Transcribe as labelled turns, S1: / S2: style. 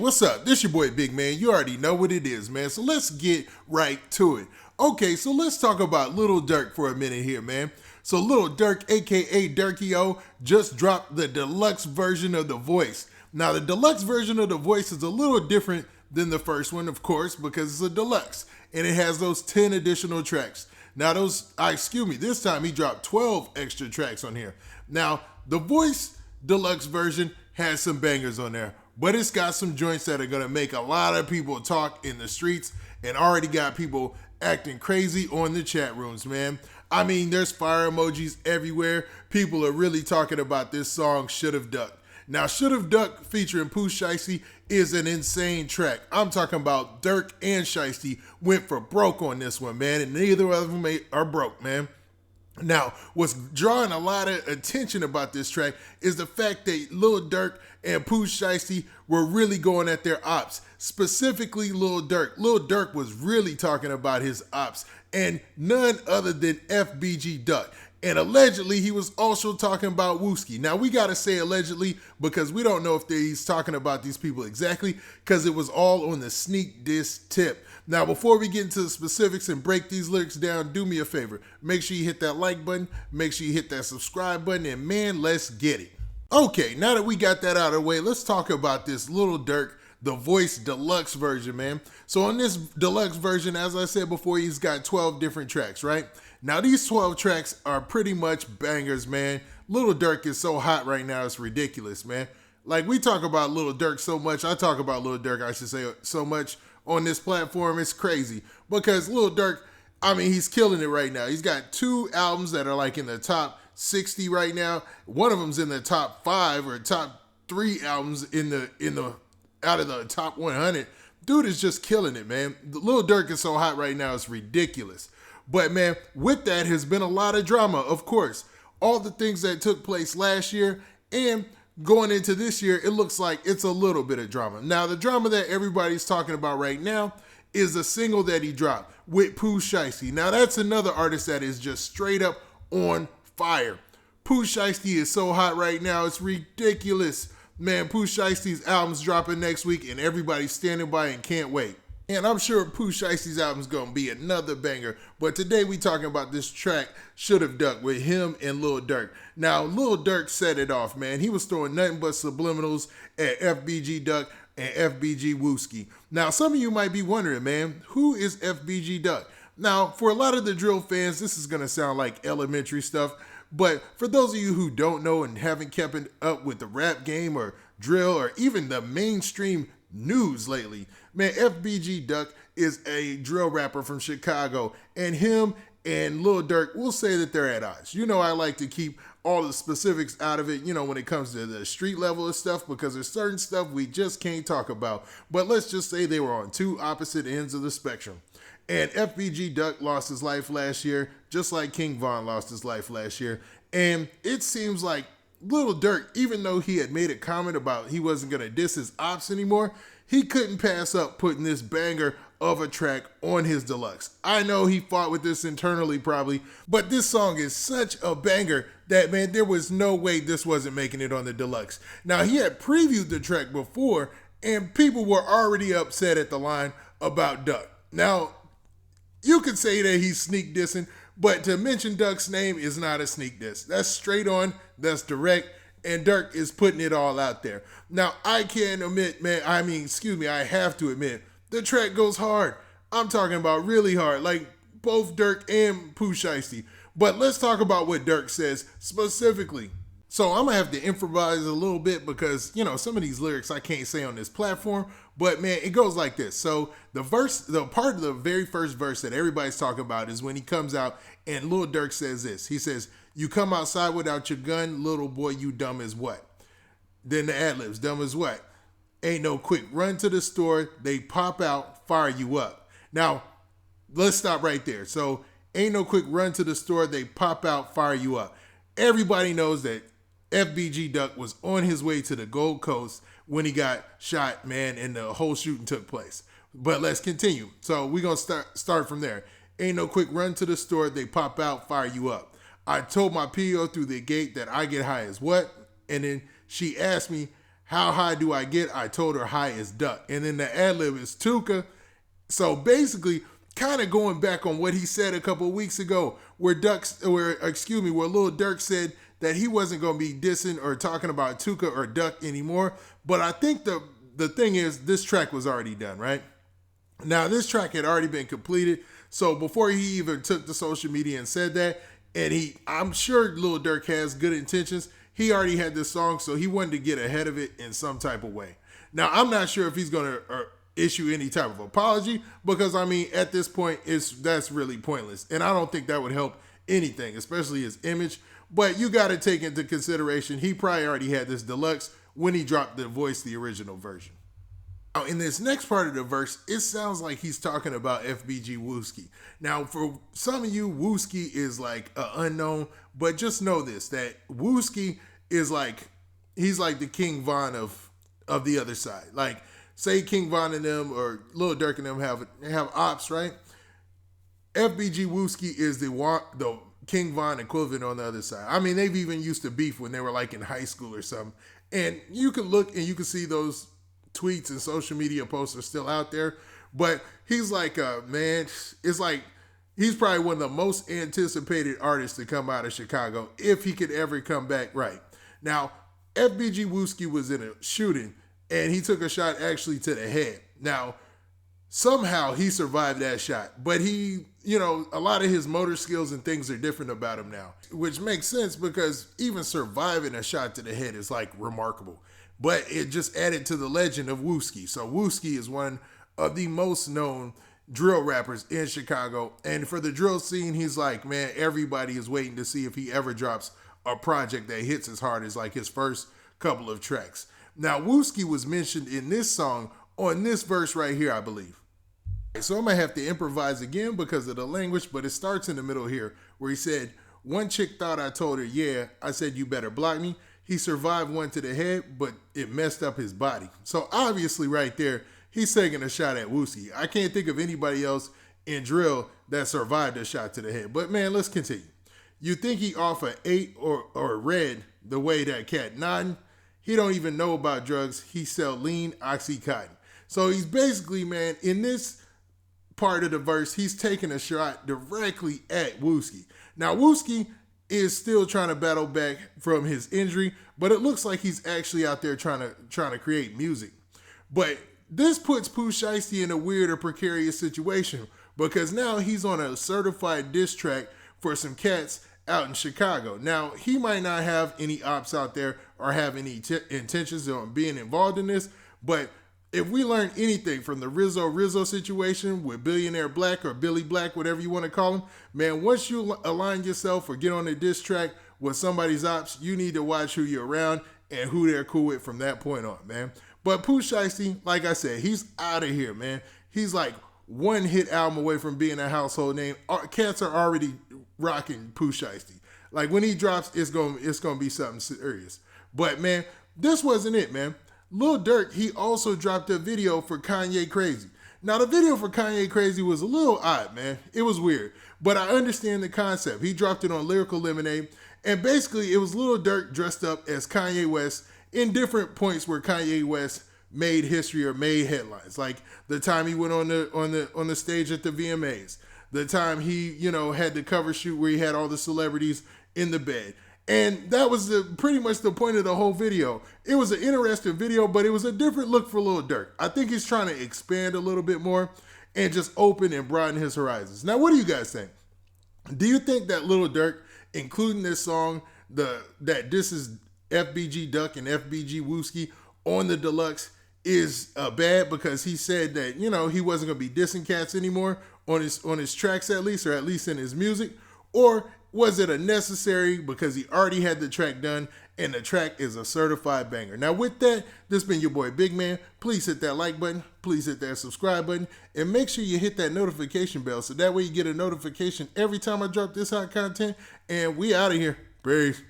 S1: what's up? This your boy Big Man. You already know what it is, man. So let's get right to it. Okay, so let's talk about Lil Durk for a minute here, man. So Lil Durk, aka Durkio, just dropped the deluxe version of The Voice. Now, the deluxe version of The Voice is a little different than the first one, of course, because it's a deluxe, and it has those 10 additional tracks. Now, this time he dropped 12 extra tracks on here. Now, The Voice deluxe version has some bangers on there, but it's got some joints that are going to make a lot of people talk in the streets and already got people acting crazy on the chat rooms, man. I mean, there's fire emojis everywhere. People are really talking about this song, Should've Ducked. Now, Should've Ducked featuring Pooh Shiesty is an insane track. I'm talking about Durk and Shiesty went for broke on this one, man, and neither of them are broke, man. Now, what's drawing a lot of attention about this track is the fact that Lil Durk and Pooh Shiesty were really going at their ops, specifically Lil Durk. Lil Durk was really talking about his ops, and none other than FBG Duck. And allegedly, he was also talking about Wooski. Now, we got to say allegedly because we don't know if he's talking about these people exactly because it was all on the sneak diss tip. Now, before we get into the specifics and break these lyrics down, do me a favor. Make sure you hit that like button. Make sure you hit that subscribe button. And man, let's get it. Okay, now that we got that out of the way, let's talk about this Lil Durk, The Voice deluxe version, man. So on this deluxe version, as I said before, he's got 12 different tracks, right? Now, these 12 tracks are pretty much bangers, man. Lil Durk is so hot right now, it's ridiculous, man. Like, we talk about Lil Durk so much. I talk about Lil Durk, I should say, so much on this platform. It's crazy because Lil Durk, I mean, he's killing it right now. He's got 2 albums that are like in the top 60 right now. One of them's in the top 5 or top 3 albums in the out of the top 100. Dude is just killing it, man. Lil Durk is so hot right now, it's ridiculous. But man, with that has been a lot of drama, of course. All the things that took place last year and going into this year, it looks like it's a little bit of drama. Now, the drama that everybody's talking about right now is a single that he dropped with Pooh Shiesty. Now, that's another artist that is just straight up on fire. Pooh Shiesty is so hot right now, it's ridiculous. Man, Pooh Shiesty's album's dropping next week and everybody's standing by and can't wait. And I'm sure Pooh Shiesty's album's going to be another banger. But today we talking about this track, Should've Ducked, with him and Lil Durk. Now, Lil Durk set it off, man. He was throwing nothing but subliminals at FBG Duck and FBG Wooski. Now, some of you might be wondering, man, who is FBG Duck? Now, for a lot of the drill fans, this is going to sound like elementary stuff. But for those of you who don't know and haven't kept up with the rap game or drill or even the mainstream news lately, man, FBG Duck is a drill rapper from Chicago, and him and Lil Durk, we'll say that they're at odds. You know, I like to keep all the specifics out of it, you know, when it comes to the street level of stuff, because there's certain stuff we just can't talk about. But let's just say they were on 2 opposite ends of the spectrum. And FBG Duck lost his life last year, just like King Von lost his life last year. And it seems like Lil Durk, even though he had made a comment about he wasn't going to diss his ops anymore, he couldn't pass up putting this banger of a track on his deluxe. I know he fought with this internally probably, but this song is such a banger that, man, there was no way this wasn't making it on the deluxe. Now, he had previewed the track before, and people were already upset at the line about Duck. Now, you could say that he's sneak dissing, but to mention Duck's name is not a sneak diss. That's straight on, that's direct, and Durk is putting it all out there. Now, I have to admit, the track goes hard. I'm talking about really hard, like both Durk and Pooh Shiesty. But let's talk about what Durk says specifically. So I'm going to have to improvise a little bit because, you know, some of these lyrics I can't say on this platform. But, man, it goes like this. So the part of the very first verse that everybody's talking about is when he comes out and Lil Durk says this. He says, "You come outside without your gun, little boy, you dumb as what?" Then the ad-libs, dumb as what? "Ain't no quick run to the store, they pop out, fire you up." Now, let's stop right there. So, ain't no quick run to the store, they pop out, fire you up. Everybody knows that FBG Duck was on his way to the Gold Coast when he got shot, man, and the whole shooting took place. But let's continue. So we're going to start from there. "Ain't no quick run to the store, they pop out, fire you up. I told my PO through the gate that I get high as what?" And then she asked me How high do I get? I told her high as Duck. And then the ad-lib is Tuka. So basically, kind of going back on what he said a couple of weeks ago, where Lil Durk said that he wasn't going to be dissing or talking about Tuka or Duck anymore. But I think the thing is, this track was already done, right? Now, this track had already been completed. So before he even took to social media and said that, and I'm sure Lil Durk has good intentions, he already had this song, so he wanted to get ahead of it in some type of way. Now, I'm not sure if he's going to issue any type of apology, because, I mean, at this point, that's really pointless. And I don't think that would help anything, especially his image. But you got to take into consideration, he probably already had this deluxe when he dropped the original version. Now, in this next part of the verse, it sounds like he's talking about FBG Wooski. Now, for some of you, Wooski is like an unknown, but just know this, that Wooski is like, he's like the King Von of the other side. Like, say King Von and them or Lil Durk and them have ops, right? FBG Wooski is the King Von equivalent on the other side. I mean, they've even used to beef when they were like in high school or something. And you can look and you can see those tweets and social media posts are still out there. But he's like, man, it's like he's probably one of the most anticipated artists to come out of Chicago if he could ever come back right. Now, FBG Wooski was in a shooting and he took a shot actually to the head. Now, somehow he survived that shot, but he, a lot of his motor skills and things are different about him now, which makes sense because even surviving a shot to the head is like remarkable. But it just added to the legend of Wooski. So Wooski is one of the most known drill rappers in Chicago. And for the drill scene, he's like, man, everybody is waiting to see if he ever drops a project that hits as hard as like his first couple of tracks. Now, Wooski was mentioned in this song on this verse right here, I believe. So I'm going to have to improvise again because of the language, but it starts in the middle here where he said, one chick thought I told her, yeah, I said, you better block me. He survived one to the head, but it messed up his body. So obviously right there, he's taking a shot at Wooski. I can't think of anybody else in drill that survived a shot to the head. But man, let's continue. You think he off a 8 or red the way that cat nodding? He don't even know about drugs. He sell lean Oxycontin. So he's basically, man, in this part of the verse, he's taking a shot directly at Wooski. Now, Wooski is still trying to battle back from his injury, but it looks like he's actually out there trying to create music. But this puts Pooh Shiesty in a weird or precarious situation because now he's on a certified diss track for some cats out in Chicago. Now, he might not have any ops out there or have any intentions on being involved in this, but if we learn anything from the Rizzo situation with Billionaire Black or Billy Black, whatever you want to call him, man, once you align yourself or get on a diss track with somebody's ops, you need to watch who you're around and who they're cool with from that point on, man. But Pooh Shiesty, like I said, he's out of here, man. He's like one hit album away from being a household name. Cats are already rocking Pooh Shiesty. Like when he drops, it's gonna be something serious. But man, this wasn't it, man. Lil Durk, he also dropped a video for Kanye Krazy. Now, the video for Kanye Krazy was a little odd, man. It was weird, but I understand the concept. He dropped it on Lyrical Lemonade, and basically it was Lil Durk dressed up as Kanye West in different points where Kanye West made history or made headlines. Like the time he went on the stage at the VMAs, the time he, had the cover shoot where he had all the celebrities in the bed. And that was pretty much the point of the whole video. It was an interesting video, but it was a different look for Lil Durk. I think he's trying to expand a little bit more and just open and broaden his horizons. Now, what do you guys think? Do you think that Lil Durk, including this song, that this is FBG Duck and FBG Wooski on the Deluxe, is bad because he said that, he wasn't going to be dissing cats anymore on his tracks at least, or at least in his music? Or was it a necessary because he already had the track done and the track is a certified banger? Now with that, this has been your boy Big Man. Please hit that like button. Please hit that subscribe button. And make sure you hit that notification bell so that way you get a notification every time I drop this hot content. And we out of here. Peace.